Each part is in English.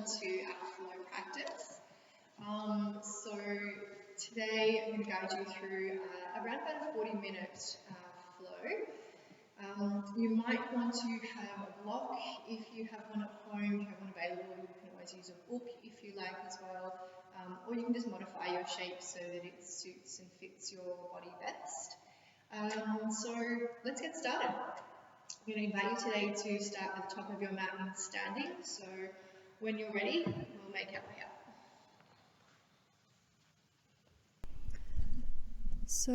to our flow practice. So today I'm going to guide you through around about a 40-minute flow. You might want to have a block if you have one at home. If you have one available, you can always use a book if you like as well, or you can just modify your shape so that it suits and fits your body best. So let's get started. I'm going to invite you today to start at the top of your mat standing. So when you're ready, we'll make our way up. So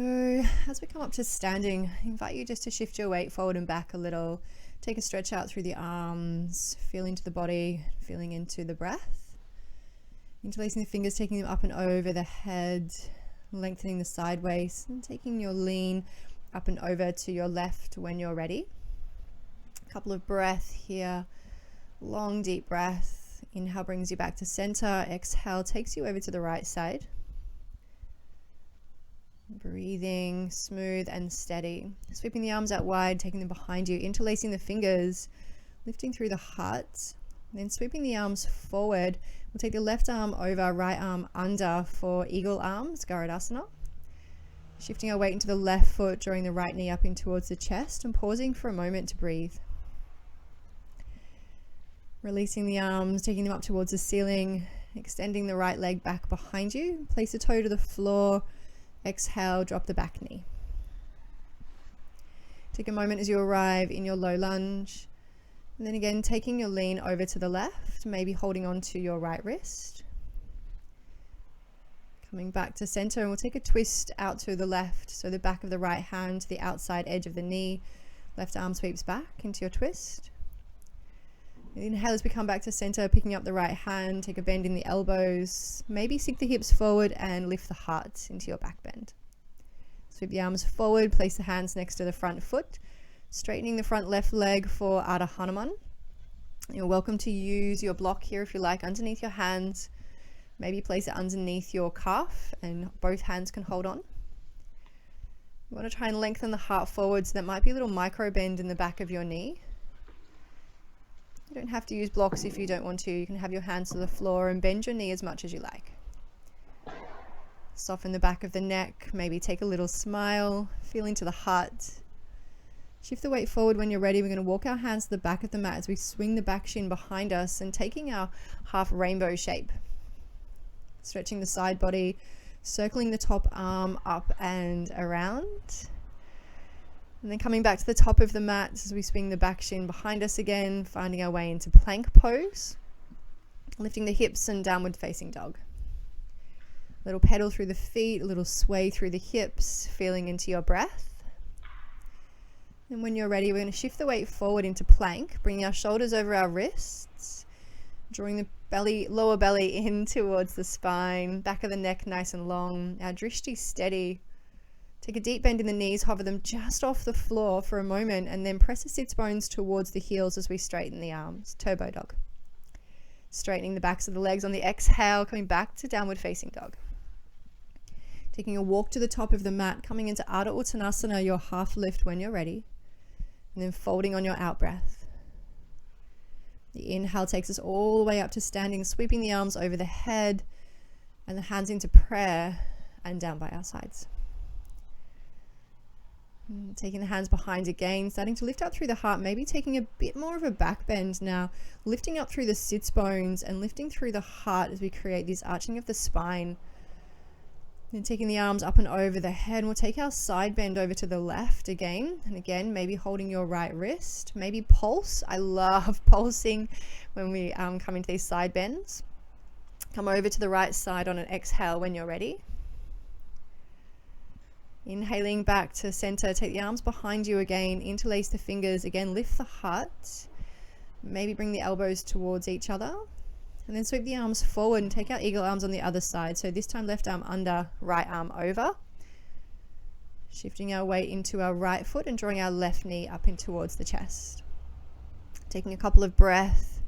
as we come up to standing, I invite you just to shift your weight forward and back a little. Take a stretch out through the arms, feel into the body, feeling into the breath. Interlacing the fingers, taking them up and over the head, lengthening the side waist, and taking your lean up and over to your left when you're ready. A couple of breaths here. Long, deep breath. Inhale brings you back to center. Exhale takes you over to the right side. Breathing smooth and steady. Sweeping the arms out wide, taking them behind you, interlacing the fingers, lifting through the heart. Then sweeping the arms forward. We'll take the left arm over, right arm under for eagle arms, Garudasana. Shifting our weight into the left foot, drawing the right knee up in towards the chest and pausing for a moment to breathe. Releasing the arms, taking them up towards the ceiling, extending the right leg back behind you. Place the toe to the floor. Exhale, drop the back knee. Take a moment as you arrive in your low lunge. And then again, taking your lean over to the left, maybe holding on to your right wrist. Coming back to center, and we'll take a twist out to the left. So the back of the right hand to the outside edge of the knee. Left arm sweeps back into your twist. Inhale as we come back to center, picking up the right hand, take a bend in the elbows, maybe sink the hips forward and lift the heart into your back bend. Sweep the arms forward, place the hands next to the front foot, straightening the front left leg for Ardha Hanuman. You're welcome to use your block here if you like underneath your hands, maybe place it underneath your calf and both hands can hold on. You want to try and lengthen the heart forward, so that might be a little micro bend in the back of your knee. You don't have to use blocks if you don't want to. You can have your hands to the floor and bend your knee as much as you like. Soften the back of the neck, maybe take a little smile, feel into the heart. Shift the weight forward when you're ready. We're going to walk our hands to the back of the mat as we swing the back shin behind us and taking our half rainbow shape. Stretching the side body, circling the top arm up and around. And then coming back to the top of the mat as we swing the back shin behind us again, finding our way into plank pose. Lifting the hips and downward facing dog. A little pedal through the feet, a little sway through the hips, feeling into your breath. And when you're ready, we're going to shift the weight forward into plank, bringing our shoulders over our wrists, drawing the belly, lower belly in towards the spine, back of the neck nice and long, our drishti steady. Take a deep bend in the knees, hover them just off the floor for a moment, and then press the sits bones towards the heels as we straighten the arms. Turbo dog. Straightening the backs of the legs on the exhale, coming back to downward facing dog. Taking a walk to the top of the mat, coming into Ardha Uttanasana, your half lift when you're ready, and then folding on your out breath. The inhale takes us all the way up to standing, sweeping the arms over the head and the hands into prayer and down by our sides. Taking the hands behind again, starting to lift up through the heart, maybe taking a bit more of a back bend now, lifting up through the sits bones and lifting through the heart as we create this arching of the spine. Then taking the arms up and over the head, we'll take our side bend over to the left again, and again maybe holding your right wrist, maybe pulse. I love pulsing when we come into these side bends. Come over to the right side on an exhale when you're ready. Inhaling back to center, take the arms behind you again, interlace the fingers, again lift the heart, maybe bring the elbows towards each other, and then sweep the arms forward and take our eagle arms on the other side. So this time left arm under, right arm over, shifting our weight into our right foot and drawing our left knee up in towards the chest. Taking a couple of breaths.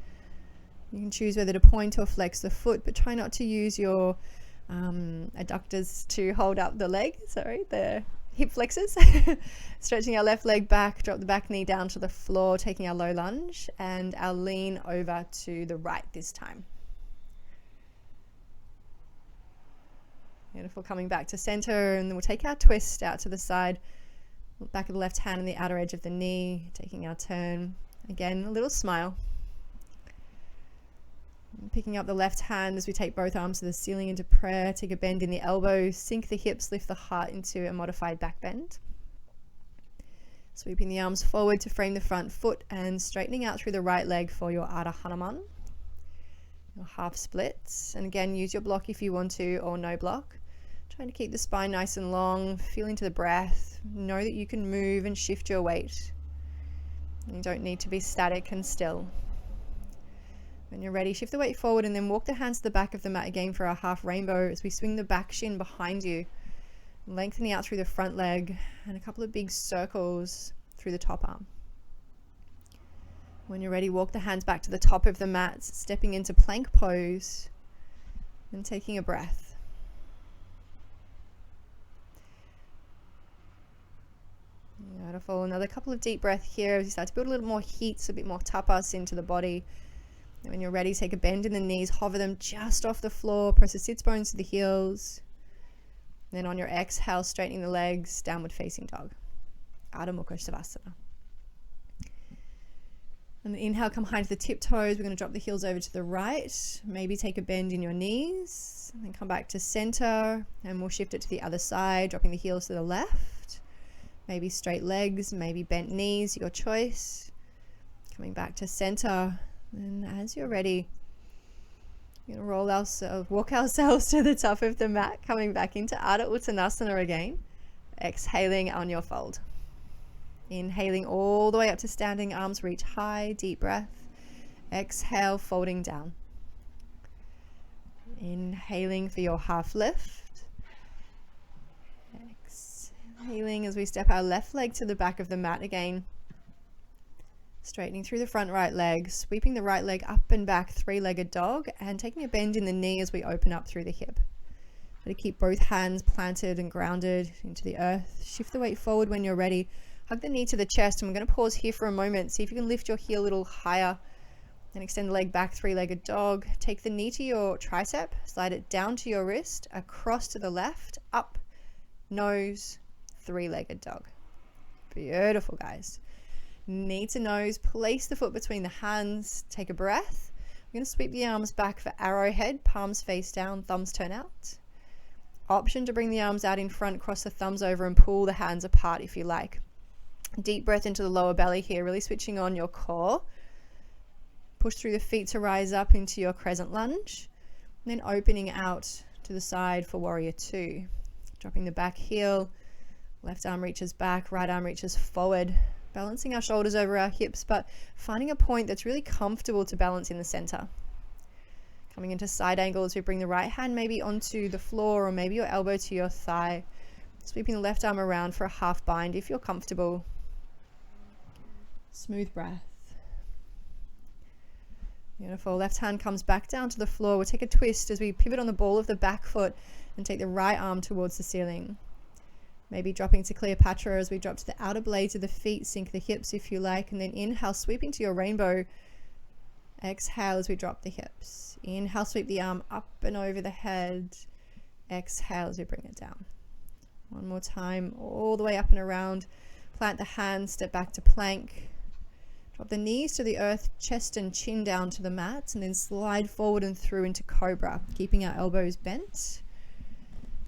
You can choose whether to point or flex the foot, but try not to use your adductors to hold up the leg, the hip flexors. Stretching our left leg back, drop the back knee down to the floor, taking our low lunge and our lean over to the right this time. Beautiful. Coming back to center, and then we'll take our twist out to the side. Back of the left hand and the outer edge of the knee, taking our turn. Again, a little smile. Picking up the left hand as we take both arms to the ceiling into prayer. Take a bend in the elbows, sink the hips, lift the heart into a modified back bend. Sweeping the arms forward to frame the front foot and straightening out through the right leg for your Ardha Hanuman. Your half splits. And again, use your block if you want to, or no block. Trying to keep the spine nice and long, feel into the breath. Know that you can move and shift your weight. You don't need to be static and still. When you're ready, shift the weight forward and then walk the hands to the back of the mat again for our half rainbow as we swing the back shin behind you, lengthening out through the front leg and a couple of big circles through the top arm. When you're ready, walk the hands back to the top of the mat, stepping into plank pose and taking a breath. Beautiful. Another couple of deep breaths here as you start to build a little more heat, so a bit more tapas into the body. And when you're ready, take a bend in the knees, hover them just off the floor, press the sits bones to the heels. And then on your exhale, straightening the legs, downward facing dog. Adho Mukha Shavasana. And the inhale, come high to the tiptoes. We're going to drop the heels over to the right. Maybe take a bend in your knees. And then come back to center. And we'll shift it to the other side, dropping the heels to the left. Maybe straight legs, maybe bent knees, your choice. Coming back to center. And as you're ready, we're going to walk ourselves to the top of the mat, coming back into Ardha Uttanasana again. Exhaling on your fold. Inhaling all the way up to standing, arms reach high, deep breath. Exhale, folding down. Inhaling for your half lift. Exhaling as we step our left leg to the back of the mat again. Straightening through the front right leg, sweeping the right leg up and back, three-legged dog, and taking a bend in the knee as we open up through the hip. To keep both hands planted and grounded into the earth. Shift the weight forward when you're ready. Hug the knee to the chest, and we're going to pause here for a moment. See if you can lift your heel a little higher and extend the leg back, three-legged dog. Take the knee to your tricep, slide it down to your wrist, across to the left, up, nose, three-legged dog. Beautiful, guys. Knee to nose, place the foot between the hands, take a breath. We're going to sweep the arms back for arrowhead, palms face down, thumbs turn out. Option to bring the arms out in front, cross the thumbs over and pull the hands apart if you like. Deep breath into the lower belly here, really switching on your core. Push through the feet to rise up into your crescent lunge. And then opening out to the side for warrior two. Dropping the back heel, left arm reaches back, right arm reaches forward. Balancing our shoulders over our hips, but finding a point that's really comfortable to balance in the center. Coming into side angle as we bring the right hand maybe onto the floor or maybe your elbow to your thigh. Sweeping the left arm around for a half bind if you're comfortable. Smooth breath. Beautiful. Left hand comes back down to the floor. We'll take a twist as we pivot on the ball of the back foot and take the right arm towards the ceiling. Maybe dropping to Cleopatra as we drop to the outer blades of the feet, sink the hips if you like, and then inhale, sweeping to your rainbow. Exhale as we drop the hips. Inhale, sweep the arm up and over the head. Exhale as we bring it down. One more time, all the way up and around. Plant the hands, step back to plank. Drop the knees to the earth, chest and chin down to the mat, and then slide forward and through into cobra, keeping our elbows bent.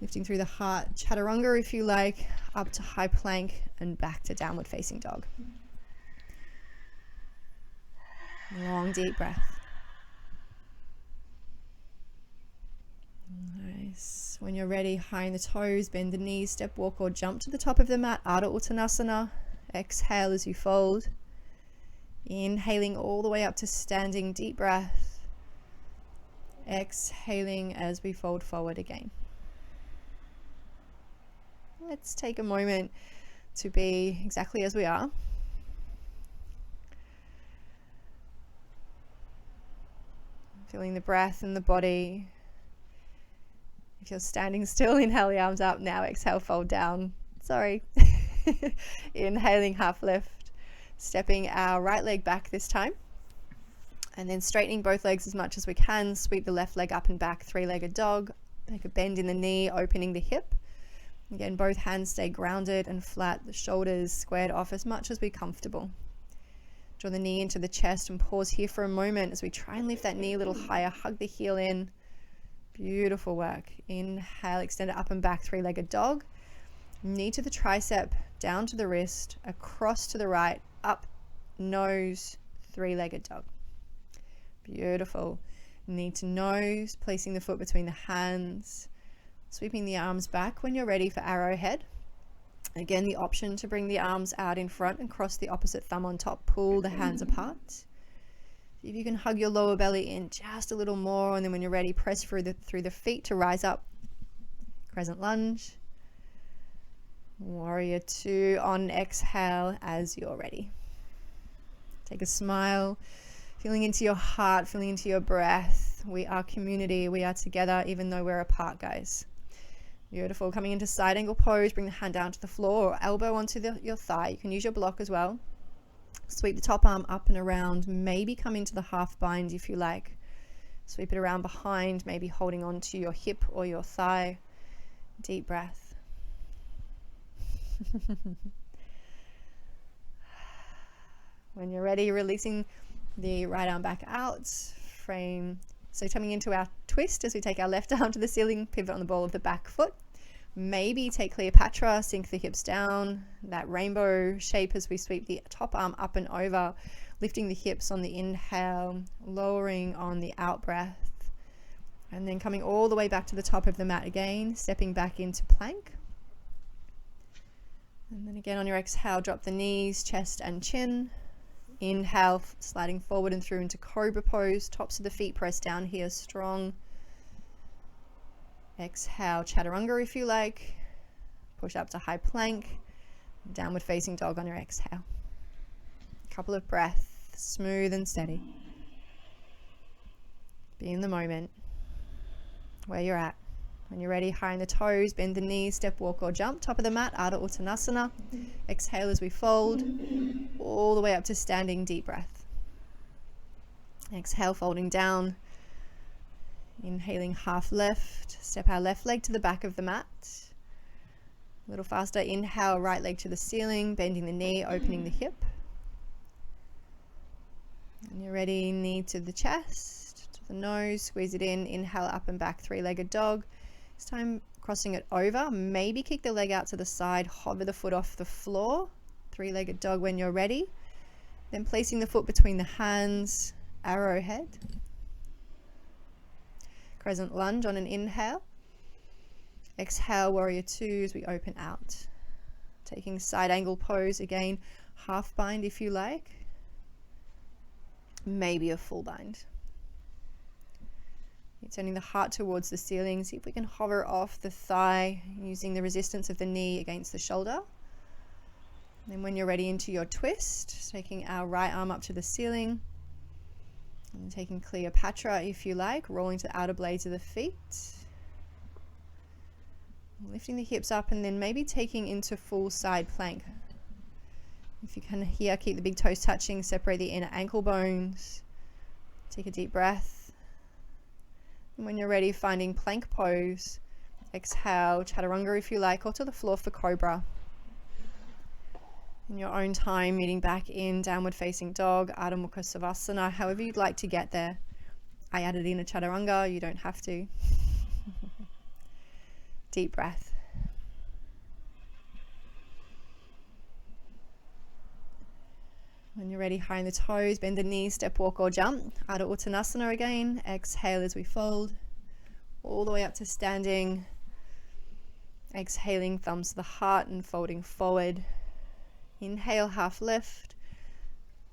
Lifting through the heart, chaturanga if you like, up to high plank and back to downward facing dog. Long deep breath. Nice. When you're ready, high in the toes, bend the knees, step, walk or jump to the top of the mat, Ardha Uttanasana. Exhale as you fold. Inhaling all the way up to standing, deep breath. Exhaling as we fold forward again. Let's take a moment to be exactly as we are. Feeling the breath in the body. If you're standing still, inhale the arms up. Now exhale, fold down. Sorry. Inhaling, half lift. Stepping our right leg back this time. And then straightening both legs as much as we can. Sweep the left leg up and back, three-legged dog. Take a bend in the knee, opening the hip. Again, both hands stay grounded and flat, the shoulders squared off as much as we're comfortable. Draw the knee into the chest and pause here for a moment as we try and lift that knee a little higher. Hug the heel in. Beautiful work. Inhale, extend it up and back, three-legged dog. Knee to the tricep, down to the wrist, across to the right, up, nose, three-legged dog. Beautiful. Knee to nose, placing the foot between the hands, sweeping the arms back when you're ready for arrowhead. Again, the option to bring the arms out in front and cross the opposite thumb on top, pull the hands apart. See if you can hug your lower belly in just a little more, and then when you're ready, press through the feet to rise up. Crescent lunge. Warrior two on exhale as you're ready. Take a smile, feeling into your heart, feeling into your breath. We are community, we are together even though we're apart, guys. Beautiful. Coming into side angle pose, bring the hand down to the floor or elbow onto your thigh. You can use your block as well. Sweep the top arm up and around, maybe come into the half bind if you like. Sweep it around behind, maybe holding on to your hip or your thigh. Deep breath. When you're ready, releasing the right arm back out, frame. So coming into our twist as we take our left arm to the ceiling, pivot on the ball of the back foot. Maybe take Cleopatra, sink the hips down, that rainbow shape as we sweep the top arm up and over, lifting the hips on the inhale, lowering on the out breath, and then coming all the way back to the top of the mat again, stepping back into plank. And then again on your exhale, drop the knees, chest and chin. Inhale, sliding forward and through into cobra pose, tops of the feet press down here, strong. Exhale, chaturanga if you like. Push up to high plank, downward facing dog on your exhale. A couple of breaths, smooth and steady. Be in the moment, where you're at. When you're ready, high in the toes, bend the knees, step, walk or jump. Top of the mat, Ardha Uttanasana. Exhale as we fold, all the way up to standing, deep breath. Exhale, folding down. Inhaling half left, step our left leg to the back of the mat. A little faster, inhale, right leg to the ceiling, bending the knee, opening the hip. When you're ready, knee to the chest, to the nose, squeeze it in, inhale, up and back, three-legged dog. This time crossing it over, maybe kick the leg out to the side, hover the foot off the floor, three-legged dog when you're ready. Then placing the foot between the hands, arrowhead. Crescent lunge on an inhale. Exhale, warrior two as we open out. Taking side angle pose again, half bind if you like. Maybe a full bind. Turning the heart towards the ceiling. See if we can hover off the thigh using the resistance of the knee against the shoulder. And then when you're ready, into your twist, taking our right arm up to the ceiling and taking Cleopatra if you like, rolling to the outer blades of the feet. Lifting the hips up and then maybe taking into full side plank. If you can here, keep the big toes touching, separate the inner ankle bones. Take a deep breath. And when you're ready, finding plank pose, exhale, chaturanga if you like, or to the floor for cobra. In your own time, meeting back in downward facing dog, Ardha Mukha Shavasana, however you'd like to get there. I added in a chaturanga, you don't have to. Deep breath. When you're ready, high in the toes, bend the knees, step, walk or jump. Ardha Uttanasana again. Exhale as we fold. All the way up to standing. Exhaling, thumbs to the heart and folding forward. Inhale, half lift.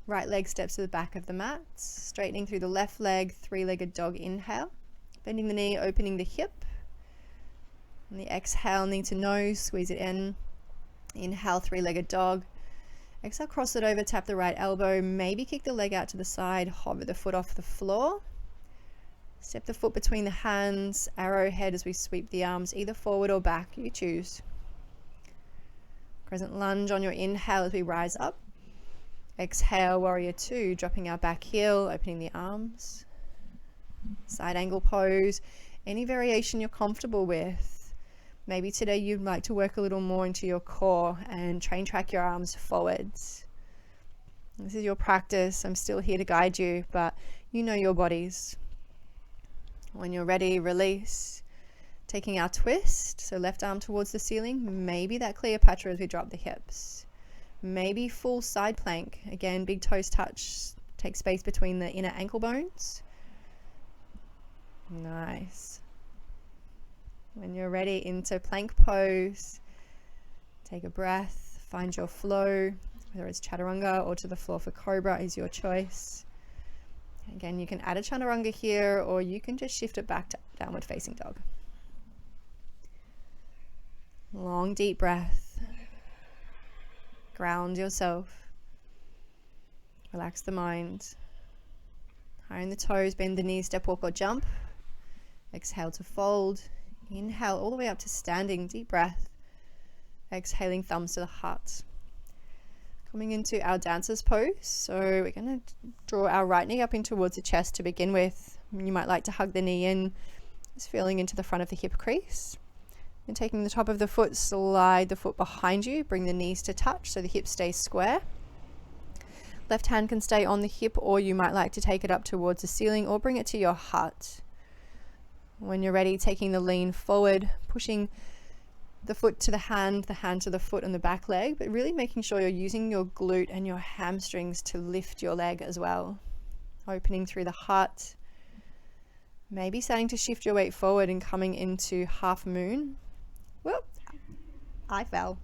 Right leg steps to the back of the mat. Straightening through the left leg, three-legged dog inhale. Bending the knee, opening the hip. On the exhale, knee to nose, squeeze it in. Inhale, three-legged dog. Exhale, cross it over, tap the right elbow, maybe kick the leg out to the side, hover the foot off the floor. Step the foot between the hands, arrowhead as we sweep the arms either forward or back, you choose. Crescent lunge on your inhale as we rise up. Exhale, warrior two, dropping our back heel, opening the arms. Side angle pose. Any variation you're comfortable with. Maybe today you'd like to work a little more into your core and train track your arms forwards. This is your practice. I'm still here to guide you, but you know your bodies. When you're ready, release. Taking our twist, so left arm towards the ceiling, maybe that Cleopatra as we drop the hips. Maybe full side plank. Again, big toes touch. Take space between the inner ankle bones. Nice. When you're ready, into plank pose. Take a breath, find your flow, whether it's chaturanga or to the floor for cobra is your choice. Again, you can add a chaturanga here, or you can just shift it back to downward facing dog. Long, deep breath. Ground yourself. Relax the mind. Iron the toes, bend the knees, step, walk, or jump. Exhale to fold. Inhale all the way up to standing, deep breath. Exhaling, thumbs to the heart. Coming into our dancer's pose. So we're going to draw our right knee up in towards the chest to begin with. You might like to hug the knee in, just feeling into the front of the hip crease. And taking the top of the foot, slide the foot behind you, bring the knees to touch so the hip stays square. Left hand can stay on the hip, or you might like to take it up towards the ceiling or bring it to your heart. When you're ready, taking the lean forward, pushing the foot to the hand to the foot and the back leg, but really making sure you're using your glute and your hamstrings to lift your leg as well. Opening through the heart. Maybe starting to shift your weight forward and coming into half moon. Whoop, I fell.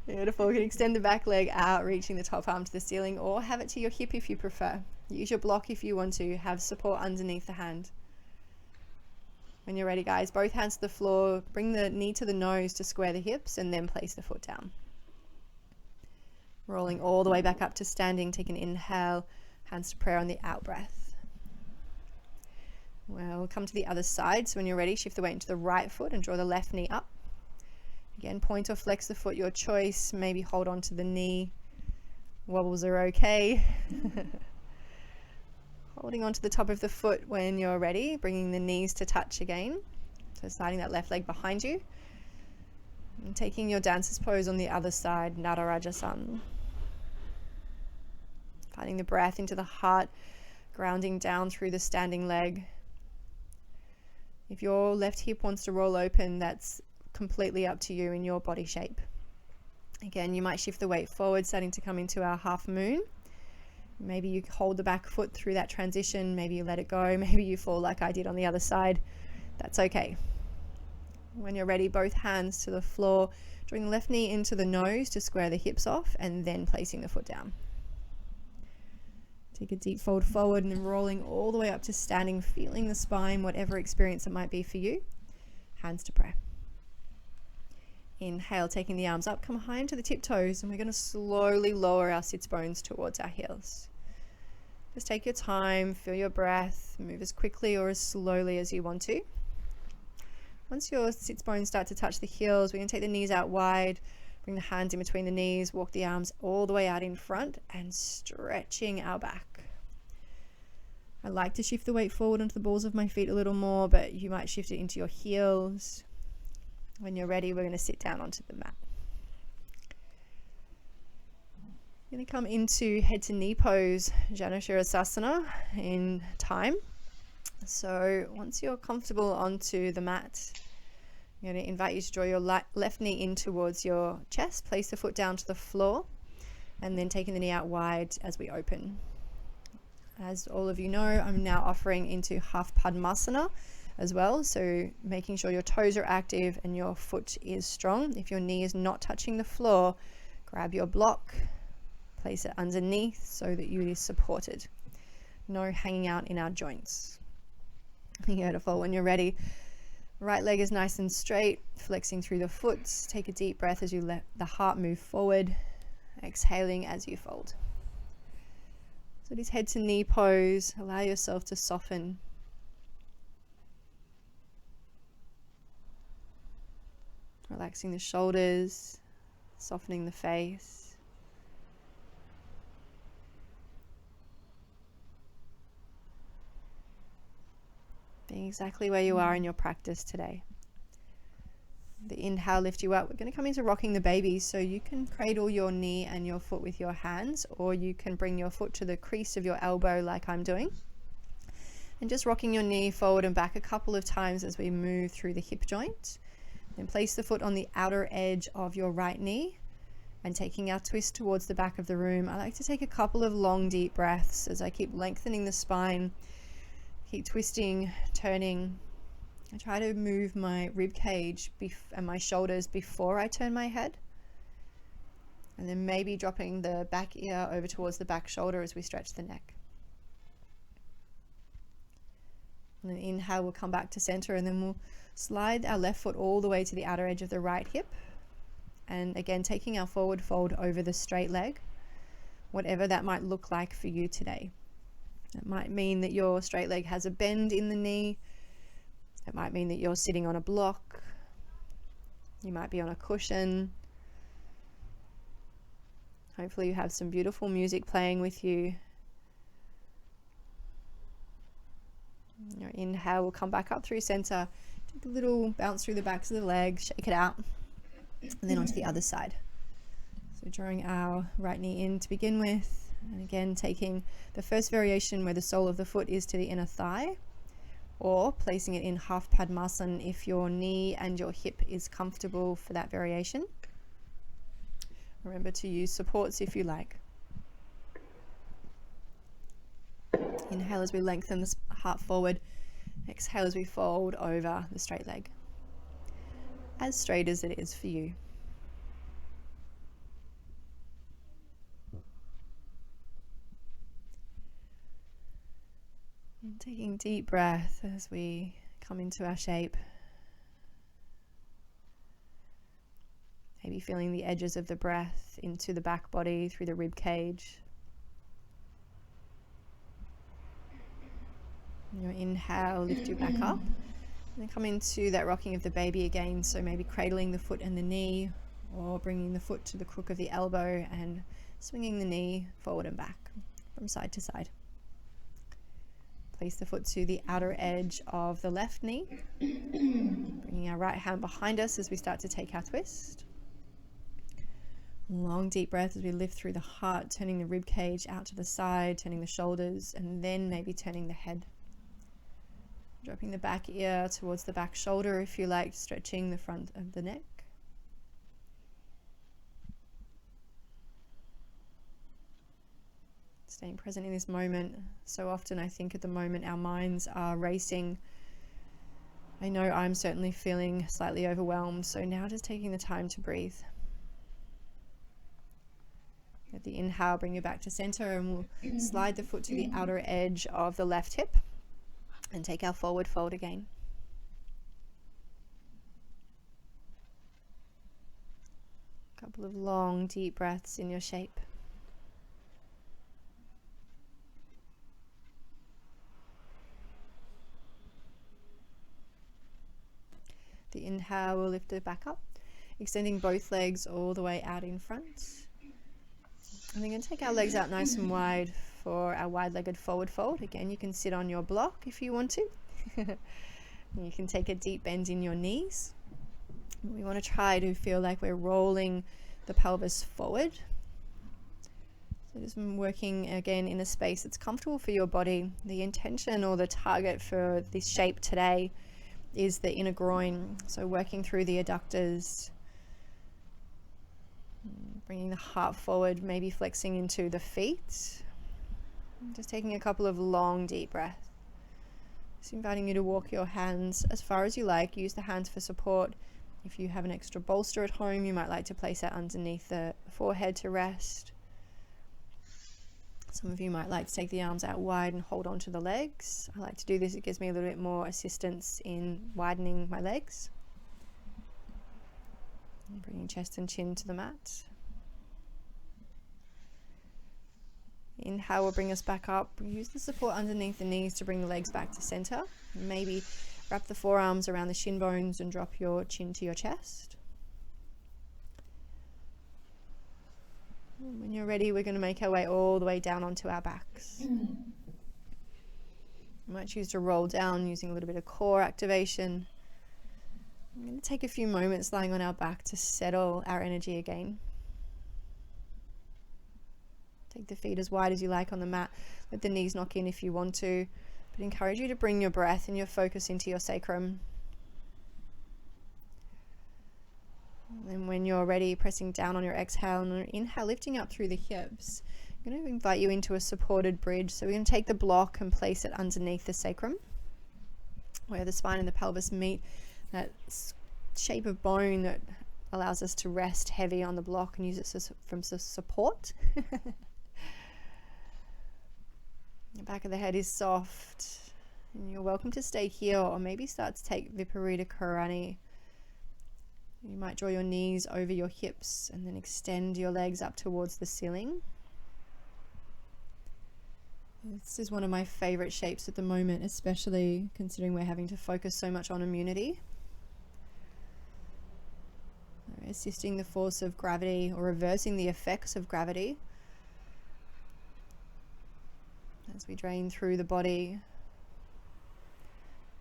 Beautiful. You can extend the back leg out, reaching the top arm to the ceiling, or have it to your hip if you prefer. Use your block if you want to. Have support underneath the hand. When you're ready, guys, both hands to the floor. Bring the knee to the nose to square the hips, and then place the foot down. Rolling all the way back up to standing. Take an inhale, hands to prayer on the out breath. We'll come to the other side. So when you're ready, shift the weight into the right foot and draw the left knee up. Again, point or flex the foot, your choice. Maybe hold on to the knee. Wobbles are okay. Holding onto the top of the foot when you're ready, bringing the knees to touch again. So sliding that left leg behind you. And taking your dancer's pose on the other side, Natarajasana. Finding the breath into the heart, grounding down through the standing leg. If your left hip wants to roll open, that's completely up to you in your body shape. Again, you might shift the weight forward, starting to come into our half moon. Maybe you hold the back foot through that transition. Maybe you let it go. Maybe you fall like I did on the other side. That's okay. When you're ready, both hands to the floor, drawing the left knee into the nose to square the hips off, and then placing the foot down. Take a deep fold forward and then rolling all the way up to standing, feeling the spine, whatever experience it might be for you. Hands to prayer. Inhale, taking the arms up, come high into the tiptoes, and we're going to slowly lower our sits bones towards our heels. Just take your time, feel your breath, move as quickly or as slowly as you want to. Once your sits bones start to touch the heels, we're going to take the knees out wide, bring the hands in between the knees, walk the arms all the way out in front and stretching our back. I like to shift the weight forward onto the balls of my feet a little more, but you might shift it into your heels. When you're ready, we're going to sit down onto the mat. You're going to come into head to knee pose, Shavasana in time. So once you're comfortable onto the mat, I'm going to invite you to draw your left knee in towards your chest, place the foot down to the floor, and then taking the knee out wide as we open. As all of you know, I'm now offering into half Padmasana as well, so making sure your toes are active and your foot is strong. If your knee is not touching the floor, grab your block, place it underneath so that it is supported. No hanging out in our joints. Beautiful. When you're ready, right leg is nice and straight, flexing through the foot. Take a deep breath as you let the heart move forward, exhaling as you fold. So this head to knee pose, allow yourself to soften. Relaxing the shoulders, softening the face. exactly where you are in your practice today. The inhale lift you up. We're going to come into rocking the baby, so you can cradle your knee and your foot with your hands, or you can bring your foot to the crease of your elbow like I'm doing. And just rocking your knee forward and back a couple of times as we move through the hip joint. Then place the foot on the outer edge of your right knee and taking our twist towards the back of the room. I like to take a couple of long deep breaths as I keep lengthening the spine, keep twisting, turning. I try to move my rib cage and my shoulders before I turn my head. And then maybe dropping the back ear over towards the back shoulder as we stretch the neck. And then inhale, we'll come back to center, and then we'll slide our left foot all the way to the outer edge of the right hip. And again, taking our forward fold over the straight leg, whatever that might look like for you today. It might mean that your straight leg has a bend in the knee. It might mean that you're sitting on a block. You might be on a cushion. Hopefully you have some beautiful music playing with you. Your inhale will come back up through center. Take a little bounce through the backs of the legs, shake it out, and then onto the other side. So drawing our right knee in to begin with, and again taking the first variation where the sole of the foot is to the inner thigh, or placing it in half Padmasana if your knee and your hip is comfortable for that variation. Remember to use supports if you like. Inhale as we lengthen the heart forward. Exhale as we fold over the straight leg. As straight as it is for you. And taking deep breath as we come into our shape. Maybe feeling the edges of the breath into the back body through the rib cage. And your inhale, lift you back up. And then come into that rocking of the baby again. So maybe cradling the foot and the knee, or bringing the foot to the crook of the elbow and swinging the knee forward and back from side to side. Place the foot to the outer edge of the left knee. Bringing our right hand behind us as we start to take our twist. Long deep breath as we lift through the heart, turning the rib cage out to the side, turning the shoulders, and then maybe turning the head. Dropping the back ear towards the back shoulder if you like, stretching the front of the neck. Staying present in this moment. So often I think at the moment our minds are racing. I know I'm certainly feeling slightly overwhelmed, so now just taking the time to breathe. At the inhale, bring you back to center, and we'll slide the foot to the outer edge of the left hip and take our forward fold again. A couple of long deep breaths in your shape. The inhale will lift it back up, extending both legs all the way out in front. And then going to take our legs out nice and wide for our wide-legged forward fold. Again, you can sit on your block if you want to. You can take a deep bend in your knees. We want to try to feel like we're rolling the pelvis forward. So just working again in a space that's comfortable for your body. The intention or the target for this shape today is the inner groin. So working through the adductors, bringing the heart forward, maybe flexing into the feet. Just taking a couple of long deep breaths. Just inviting you to walk your hands as far as you like. Use the hands for support. If you have an extra bolster at home, you might like to place that underneath the forehead to rest. Some of you might like to take the arms out wide and hold on to the legs. I like to do this. It gives me a little bit more assistance in widening my legs. And bringing chest and chin to the mat. Inhale will bring us back up. Use the support underneath the knees to bring the legs back to center. Maybe wrap the forearms around the shin bones and drop your chin to your chest. And when you're ready, we're going to make our way all the way down onto our backs. You might choose to roll down using a little bit of core activation. I'm going to take a few moments lying on our back to settle our energy again. Take the feet as wide as you like on the mat. Let the knees knock in if you want to, but encourage you to bring your breath and your focus into your sacrum. And then when you're ready, pressing down on your exhale, and on your inhale, lifting up through the hips. I'm going to invite you into a supported bridge. So we're going to take the block and place it underneath the sacrum, where the spine and the pelvis meet. That shape of bone that allows us to rest heavy on the block and use it from support. The back of the head is soft, and you're welcome to stay here, or maybe start to take Viparita Karani. You might draw your knees over your hips and then extend your legs up towards the ceiling. This is one of my favorite shapes at the moment, especially considering we're having to focus so much on immunity. Assisting the force of gravity, or reversing the effects of gravity, as we drain through the body,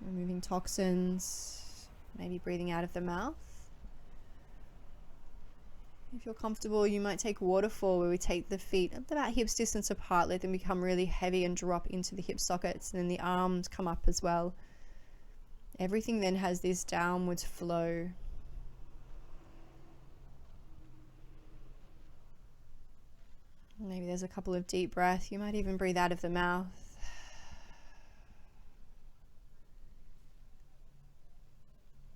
removing toxins, maybe breathing out of the mouth. If you're comfortable, you might take waterfall, where we take the feet about hips distance apart, let them become really heavy and drop into the hip sockets, and then the arms come up as well. Everything then has this downwards flow. Maybe there's a couple of deep breaths. You might even breathe out of the mouth.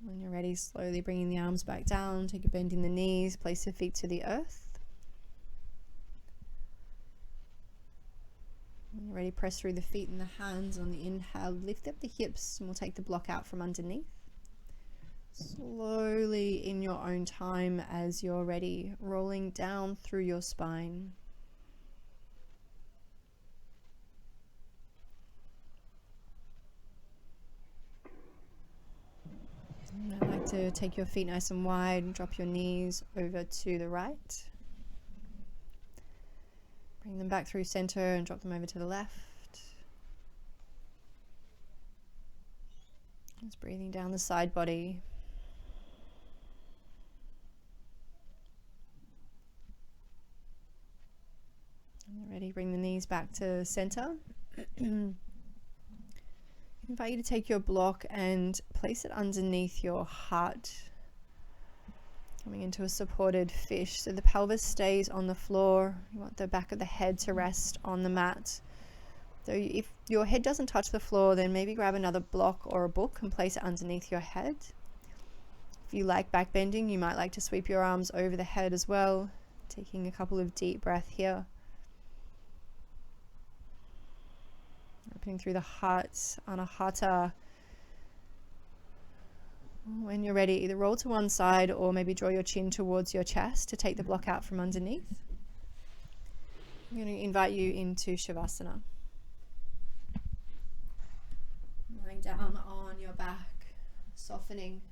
When you're ready, slowly bringing the arms back down. Take a bend in the knees. Place the feet to the earth. When you're ready, press through the feet and the hands. On the inhale, lift up the hips, and we'll take the block out from underneath. Slowly, in your own time, as you're ready, rolling down through your spine. I'd like to take your feet nice and wide and drop your knees over to the right. Bring them back through center and drop them over to the left. Just breathing down the side body. When you're ready, bring the knees back to center. I invite you to take your block and place it underneath your heart, coming into a supported fish. So the pelvis stays on the floor. You want the back of the head to rest on the mat. So if your head doesn't touch the floor, then maybe grab another block or a book and place it underneath your head. If you like back bending, you might like to sweep your arms over the head as well, taking a couple of deep breaths here. Opening through the heart, Anahata. When you're ready, either roll to one side or maybe draw your chin towards your chest to take the block out from underneath. I'm going to invite you into Shavasana. Lying down on your back, softening.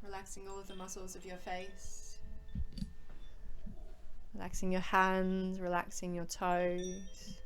Relaxing all of the muscles of your face. Relaxing your hands, relaxing your toes.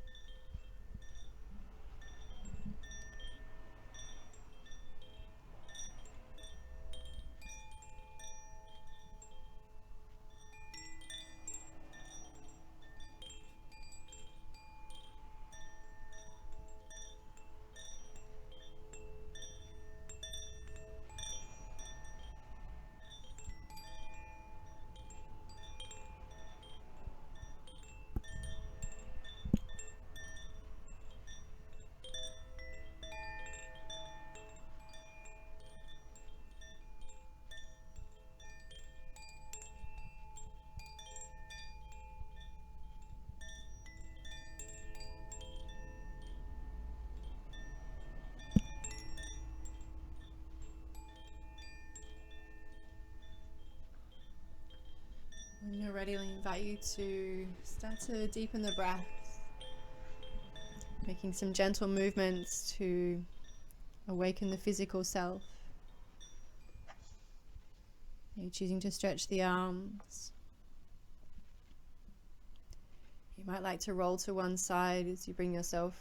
When you're ready, I invite you to start to deepen the breath, making some gentle movements to awaken the physical self. Are you choosing to stretch the arms? You might like to roll to one side as you bring yourself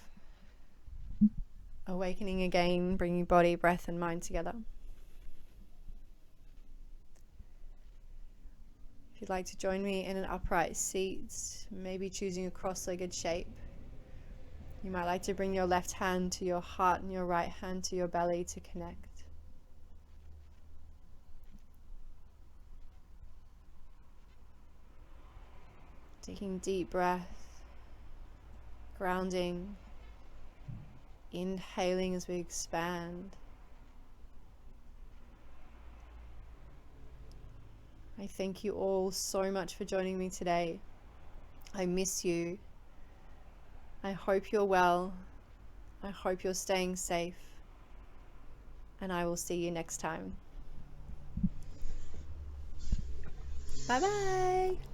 awakening again, bringing body, breath and mind together. If you'd like to join me in an upright seat, maybe choosing a cross-legged shape, you might like to bring your left hand to your heart and your right hand to your belly to connect. Taking deep breath, grounding, inhaling as we expand. I thank you all so much for joining me today. I miss you. I hope you're well. I hope you're staying safe. And I will see you next time. Bye bye.